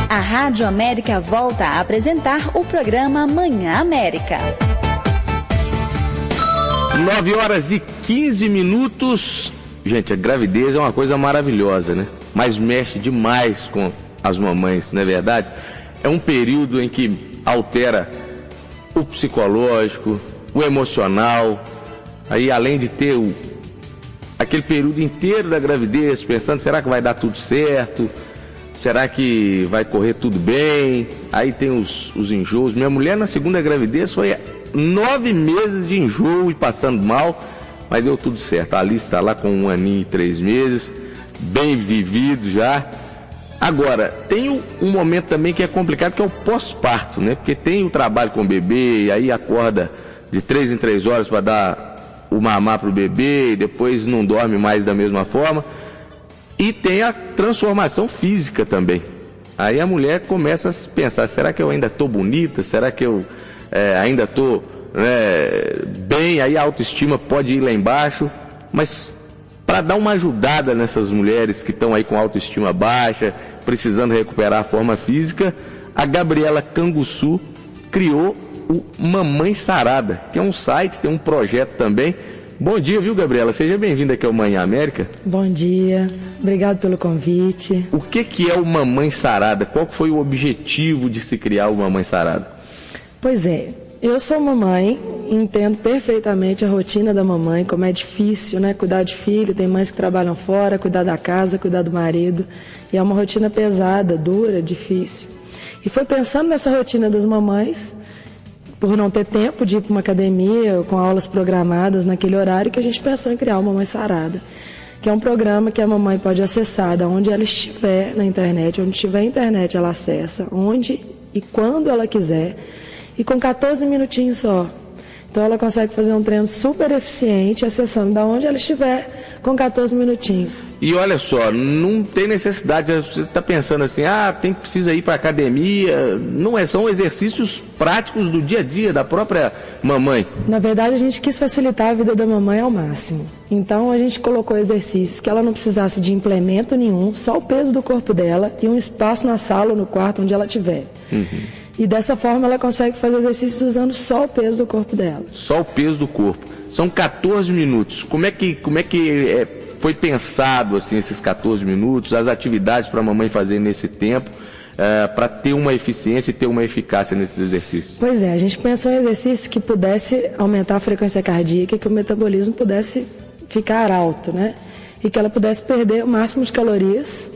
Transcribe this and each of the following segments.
A Rádio América volta a apresentar o programa Manhã América. 9h15. Gente, a gravidez é uma coisa maravilhosa, né? Mas mexe demais com as mamães, não é verdade? É um período em que altera o psicológico, o emocional. Aí, além de ter aquele período inteiro da gravidez, pensando, será que vai dar tudo certo? Será que vai correr tudo bem? Aí tem os enjoos. Minha mulher na segunda gravidez foi 9 meses de enjoo e passando mal, mas deu tudo certo. A Alice está lá com 1 aninho e 3 meses, bem vivido já. Agora, tem um momento também que é complicado, que é o pós-parto, né? Porque tem o trabalho com o bebê, e aí acorda de 3 em 3 horas para dar o mamar para o bebê, e depois não dorme mais da mesma forma. E tem a transformação física também. Aí a mulher começa a pensar, será que eu ainda estou bonita? Será que eu ainda estou bem? Aí a autoestima pode ir lá embaixo. Mas para dar uma ajudada nessas mulheres que estão aí com autoestima baixa, precisando recuperar a forma física, a Gabriela Canguçu criou o Mamãe Sarada, que é um site, tem um projeto também. Bom dia, viu, Gabriela? Seja bem-vinda aqui ao Manhã América. Bom dia, obrigado pelo convite. O que é o Mamãe Sarada? Qual foi o objetivo de se criar o Mamãe Sarada? Pois é, eu sou mamãe, entendo perfeitamente a rotina da mamãe, como é difícil, né? Cuidar de filho, tem mães que trabalham fora, cuidar da casa, cuidar do marido. E é uma rotina pesada, dura, difícil. E foi pensando nessa rotina das mamães, por não ter tempo de ir para uma academia com aulas programadas naquele horário, que a gente pensou em criar o Mamãe Sarada, que é um programa que a mamãe pode acessar da onde ela estiver na internet, onde tiver internet ela acessa, onde e quando ela quiser, e com 14 minutinhos só. Então ela consegue fazer um treino super eficiente, acessando da onde ela estiver, com 14 minutinhos. E olha só, não tem necessidade, você está pensando assim, precisa ir para a academia, não é, são exercícios práticos do dia a dia, da própria mamãe. Na verdade, a gente quis facilitar a vida da mamãe ao máximo. Então a gente colocou exercícios que ela não precisasse de implemento nenhum, só o peso do corpo dela e um espaço na sala ou no quarto onde ela estiver. E dessa forma ela consegue fazer exercícios usando só o peso do corpo dela. Só o peso do corpo. São 14 minutos. Como é que foi pensado assim, esses 14 minutos, as atividades para a mamãe fazer nesse tempo, para ter uma eficiência e ter uma eficácia nesses exercícios? Pois é, a gente pensou em exercícios que pudesse aumentar a frequência cardíaca, que o metabolismo pudesse ficar alto, né? E que ela pudesse perder o máximo de calorias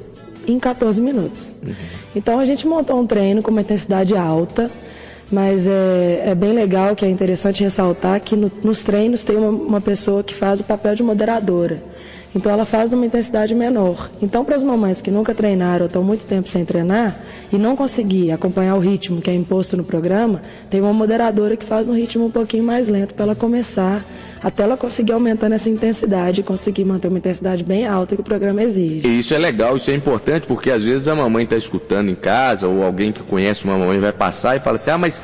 em 14 minutos. Então a gente montou um treino com uma intensidade alta, mas é bem legal, que é interessante ressaltar que nos treinos tem uma pessoa que faz o papel de moderadora. Então ela faz uma intensidade menor. Então, para as mamães que nunca treinaram ou estão muito tempo sem treinar e não conseguir acompanhar o ritmo que é imposto no programa, tem uma moderadora que faz um ritmo um pouquinho mais lento para ela começar, até ela conseguir aumentando essa intensidade e conseguir manter uma intensidade bem alta que o programa exige. E isso é legal, isso é importante, porque às vezes a mamãe está escutando em casa, ou alguém que conhece uma mamãe vai passar e fala assim, mas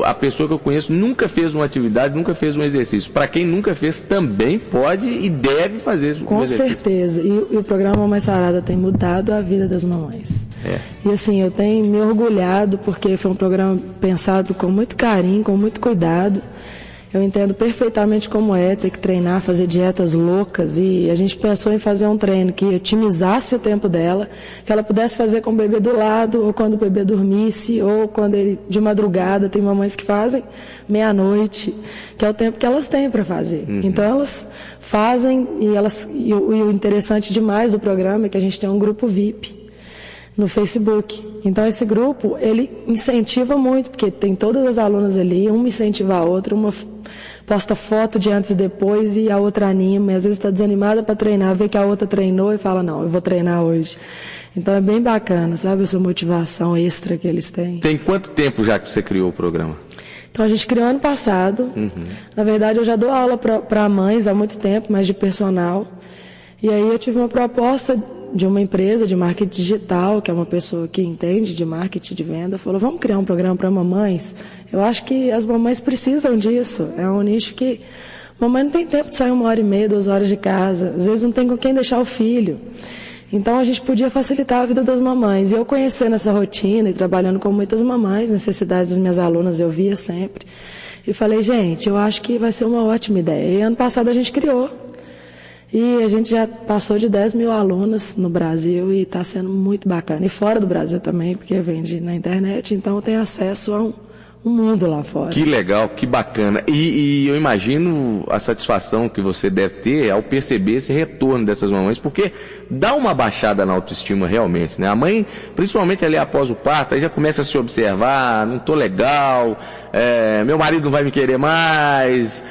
a pessoa que eu conheço nunca fez uma atividade, nunca fez um exercício. Para quem nunca fez, também pode e deve fazer um exercício. Com certeza, e o programa Mamãe Sarada tem mudado a vida das mamães. E assim, eu tenho me orgulhado, porque foi um programa pensado com muito carinho, com muito cuidado. Eu entendo perfeitamente como é ter que treinar, fazer dietas loucas, e a gente pensou em fazer um treino que otimizasse o tempo dela, que ela pudesse fazer com o bebê do lado, ou quando o bebê dormisse, ou quando ele de madrugada. Tem mamães que fazem meia-noite, que é o tempo que elas têm para fazer. Então elas fazem, e o interessante demais do programa é que a gente tem um grupo VIP no Facebook. Então esse grupo, ele incentiva muito, porque tem todas as alunas ali, uma incentiva a outra, uma posta foto de antes e depois e a outra anima, e às vezes está desanimada para treinar, vê que a outra treinou e fala, não, eu vou treinar hoje. Então é bem bacana, sabe, essa motivação extra que eles têm. Tem quanto tempo já que você criou o programa? Então a gente criou ano passado. Na verdade eu já dou aula para mães há muito tempo, mas de personal. E aí eu tive uma proposta de uma empresa de marketing digital, que é uma pessoa que entende de marketing de venda, falou, vamos criar um programa para mamães. Eu acho que as mamães precisam disso. É um nicho que mamãe não tem tempo de sair 1h30, 2 horas de casa. Às vezes não tem com quem deixar o filho. Então a gente podia facilitar a vida das mamães. E eu conhecendo essa rotina e trabalhando com muitas mamães, necessidades das minhas alunas eu via sempre. E falei, gente, eu acho que vai ser uma ótima ideia. E ano passado a gente criou. E a gente já passou de 10 mil alunas no Brasil e está sendo muito bacana. E fora do Brasil também, porque vende na internet, então tem acesso a um mundo lá fora. Que legal, que bacana. E eu imagino a satisfação que você deve ter ao perceber esse retorno dessas mamães, porque dá uma baixada na autoestima realmente, né? A mãe, principalmente ali após o parto, aí já começa a se observar, não tô legal, meu marido não vai me querer mais,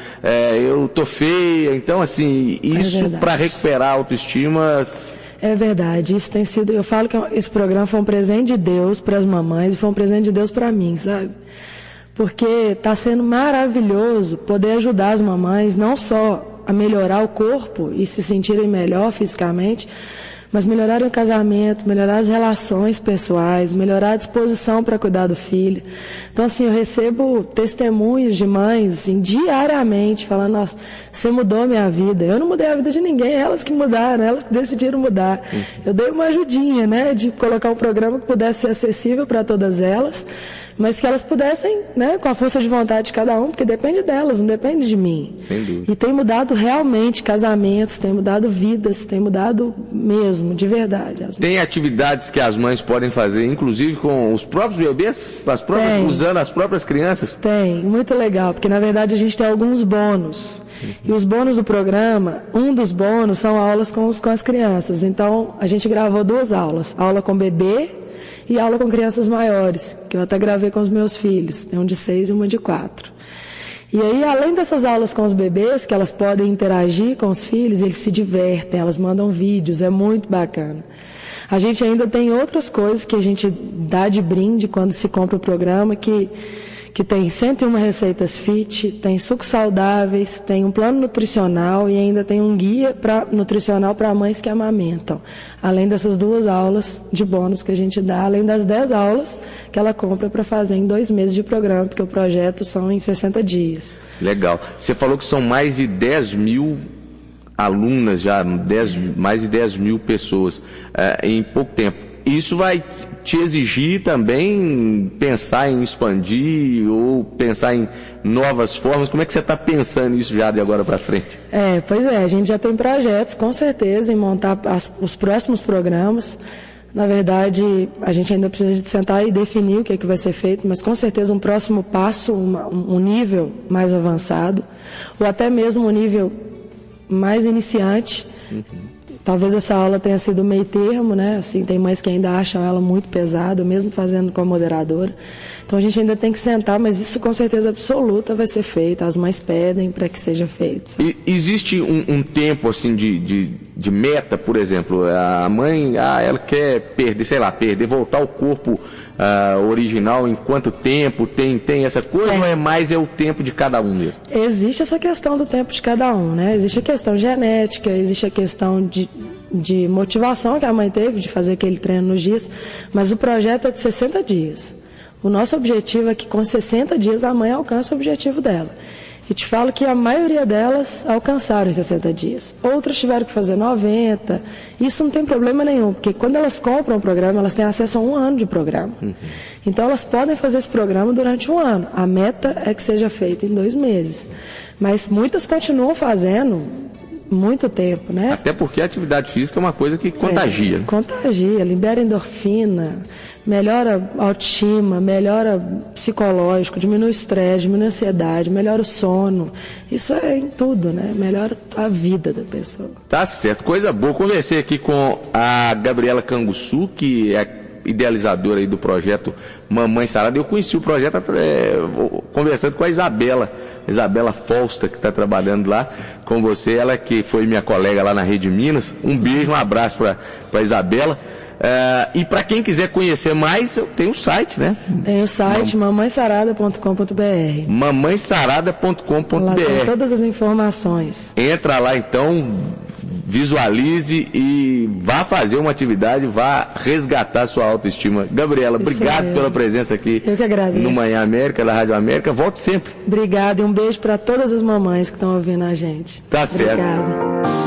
eu tô feia. Então, assim, isso para recuperar a autoestima... É verdade, isso tem sido, eu falo que esse programa foi um presente de Deus para as mamães e foi um presente de Deus para mim, sabe? Porque está sendo maravilhoso poder ajudar as mamães não só a melhorar o corpo e se sentirem melhor fisicamente, mas melhorar o casamento, melhorar as relações pessoais, melhorar a disposição para cuidar do filho. Então, assim, eu recebo testemunhos de mães, assim, diariamente, falando, nossa, você mudou a minha vida. Eu não mudei a vida de ninguém, elas que mudaram, elas que decidiram mudar. Eu dei uma ajudinha, né, de colocar um programa que pudesse ser acessível para todas elas, mas que elas pudessem, né, com a força de vontade de cada um, porque depende delas, não depende de mim. Sem dúvida. E tem mudado realmente casamentos, tem mudado vidas, tem mudado mesmo, de verdade. Tem atividades que as mães podem fazer, inclusive com os próprios bebês, usando as próprias crianças? Tem, muito legal, porque na verdade a gente tem alguns bônus. E os bônus do programa, um dos bônus são aulas com as crianças. Então, a gente gravou 2 aulas, aula com bebê e aula com crianças maiores, que eu até gravei com os meus filhos, tem um de 6 e uma de 4. E aí, além dessas aulas com os bebês, que elas podem interagir com os filhos, eles se divertem, elas mandam vídeos, é muito bacana. A gente ainda tem outras coisas que a gente dá de brinde quando se compra o programa, que tem 101 receitas fit, tem sucos saudáveis, tem um plano nutricional e ainda tem um guia nutricional para mães que amamentam. Além dessas 2 aulas de bônus que a gente dá, além das 10 aulas que ela compra para fazer em 2 meses de programa, porque o projeto são em 60 dias. Legal. Você falou que são mais de 10 mil alunas já, mais de 10 mil pessoas em pouco tempo. Isso vai te exigir também pensar em expandir ou pensar em novas formas? Como é que você está pensando nisso já de agora para frente? Pois é, a gente já tem projetos, com certeza, em montar os próximos programas. Na verdade, a gente ainda precisa de sentar e definir o que é que vai ser feito, mas com certeza um próximo passo, um nível mais avançado, ou até mesmo um nível mais iniciante. Talvez essa aula tenha sido meio termo, né? Assim, tem mães que ainda acham ela muito pesada, mesmo fazendo com a moderadora. Então a gente ainda tem que sentar, mas isso com certeza absoluta vai ser feito. As mães pedem para que seja feito. E existe um tempo assim de meta, por exemplo, a mãe, ela quer perder, voltar ao corpo original em quanto tempo? Tem essa coisa ou é o tempo de cada um mesmo? Existe essa questão do tempo de cada um, né? Existe a questão genética, existe a questão de motivação que a mãe teve de fazer aquele treino nos dias, mas o projeto é de 60 dias. O nosso objetivo é que com 60 dias a mãe alcance o objetivo dela. E te falo que a maioria delas alcançaram em 60 dias. Outras tiveram que fazer 90. Isso não tem problema nenhum, porque quando elas compram o programa, elas têm acesso a 1 ano de programa. Então elas podem fazer esse programa durante 1 ano. A meta é que seja feita em 2 meses. Mas muitas continuam fazendo muito tempo, né? Até porque a atividade física é uma coisa que contagia. Contagia, libera endorfina, melhora a autoestima, melhora psicológico, diminui o estresse, diminui a ansiedade, melhora o sono. Isso é em tudo, né? Melhora a vida da pessoa. Tá certo, coisa boa. Conversei aqui com a Gabriela Canguçu, que é idealizadora aí do projeto Mamãe Sarada. Eu conheci o projeto conversando com a Isabela Foster, que está trabalhando lá com você, ela que foi minha colega lá na Rede Minas. Um beijo, um abraço para a Isabela. E para quem quiser conhecer mais, eu tenho o site, né? Tem o site mamãesarada.com.br. mamãesarada.com.br. Lá tem todas as informações. Entra lá então, visualize e vá fazer uma atividade, vá resgatar sua autoestima. Gabriela, obrigado pela presença aqui. Eu que agradeço. No Manhã América, da Rádio América. Volte sempre. Obrigada e um beijo para todas as mamães que estão ouvindo a gente. Tá certo. Obrigada.